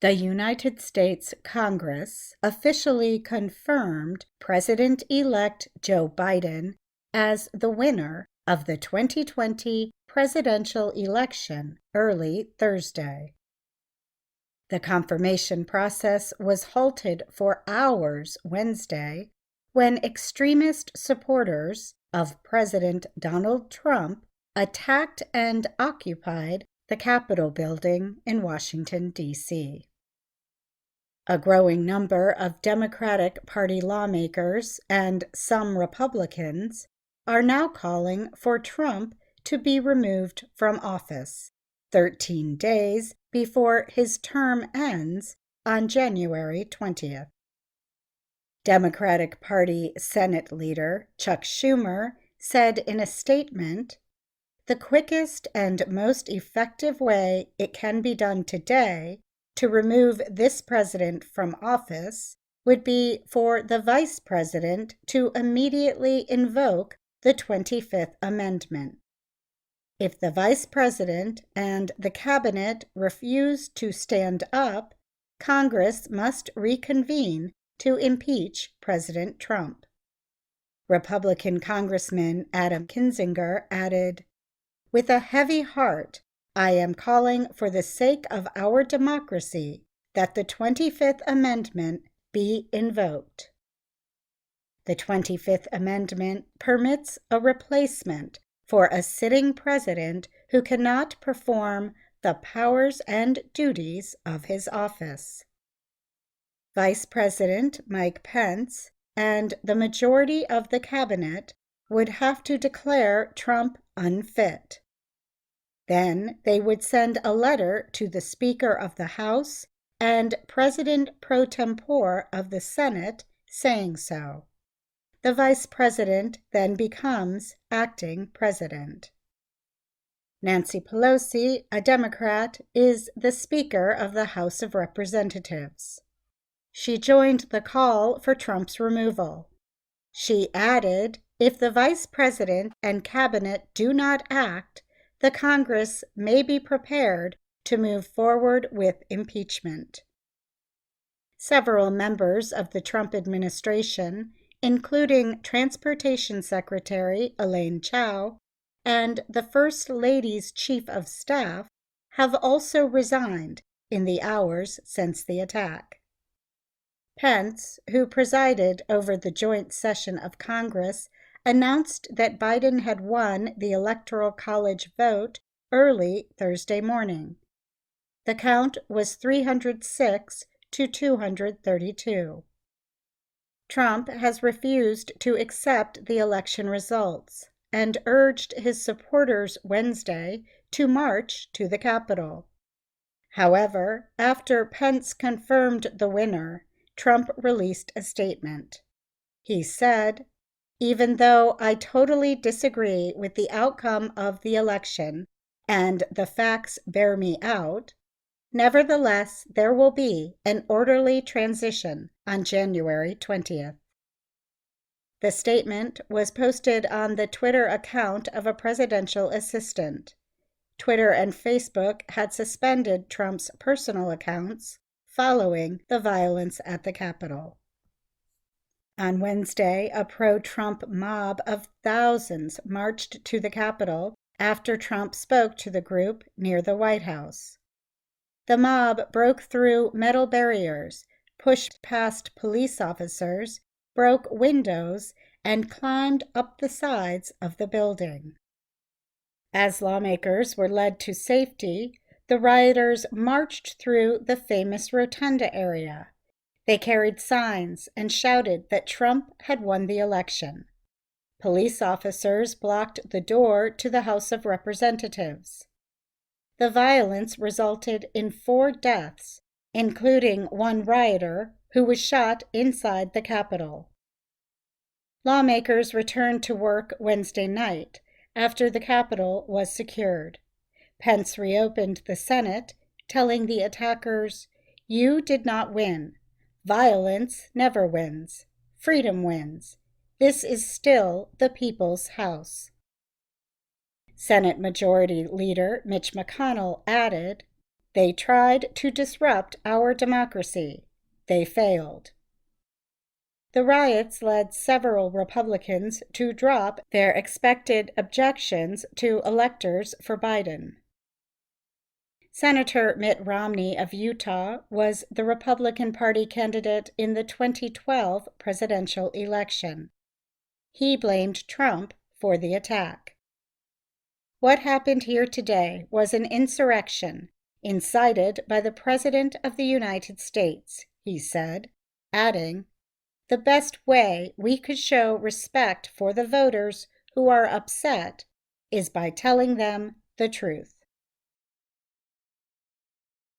The United States Congress officially confirmed President-elect Joe Biden as the winner of the 2020 presidential election early Thursday. The confirmation process was halted for hours Wednesday when extremist supporters of President Donald Trump attacked and occupied the Capitol building in Washington, D.C. A growing number of Democratic Party lawmakers and some Republicans are now calling for Trump to be removed from office 13 days before his term ends on January 20th. Democratic Party Senate leader Chuck Schumer said in a statement, "The quickest and most effective way it can be done today to remove this president from office would be for the vice president to immediately invoke the 25th Amendment. If the vice president and the cabinet refuse to stand up, Congress must reconvene to impeach President Trump." Republican Congressman Adam Kinzinger added, "With a heavy heart, I am calling for the sake of our democracy that the 25th Amendment be invoked." The 25th Amendment permits a replacement for a sitting president who cannot perform the powers and duties of his office. Vice President Mike Pence and the majority of the cabinet would have to declare Trump unfit. Then they would send a letter to the Speaker of the House and President pro tempore of the Senate saying so. The Vice President then becomes acting president. Nancy Pelosi, a Democrat, is the Speaker of the House of Representatives. She joined the call for Trump's removal. She added, "If the Vice President and Cabinet do not act, the Congress may be prepared to move forward with impeachment." Several members of the Trump administration, including Transportation Secretary Elaine Chao and the First Lady's Chief of Staff, have also resigned in the hours since the attack. Pence, who presided over the joint session of Congress, announced that Biden had won the Electoral College vote early Thursday morning. The count was 306 to 232. Trump has refused to accept the election results and urged his supporters Wednesday to march to the Capitol. However, after Pence confirmed the winner, Trump released a statement. He said, "Even though I totally disagree with the outcome of the election and the facts bear me out, nevertheless there will be an orderly transition on January 20th. The statement was posted on the Twitter account of a presidential assistant. Twitter and Facebook had suspended Trump's personal accounts following the violence at the Capitol. On Wednesday, a pro-Trump mob of thousands marched to the Capitol after Trump spoke to the group near the White House. The mob broke through metal barriers, pushed past police officers, broke windows, and climbed up the sides of the building. As lawmakers were led to safety, the rioters marched through the famous Rotunda area. They carried signs and shouted that Trump had won the election. Police officers blocked the door to the House of Representatives. The violence resulted in 4 deaths, including one rioter who was shot inside the Capitol. Lawmakers returned to work Wednesday night after the Capitol was secured. Pence reopened the Senate, telling the attackers, "You did not win. Violence never wins. Freedom wins. This is still the people's house." Senate Majority Leader Mitch McConnell added, They tried to disrupt our democracy. They failed. The riots led several Republicans to drop their expected objections to electors for Biden. Senator Mitt Romney of Utah was the Republican Party candidate in the 2012 presidential election. He blamed Trump for the attack. What happened here today was an insurrection incited by the President of the United States, he said, adding, "The best way we could show respect for the voters who are upset is by telling them the truth."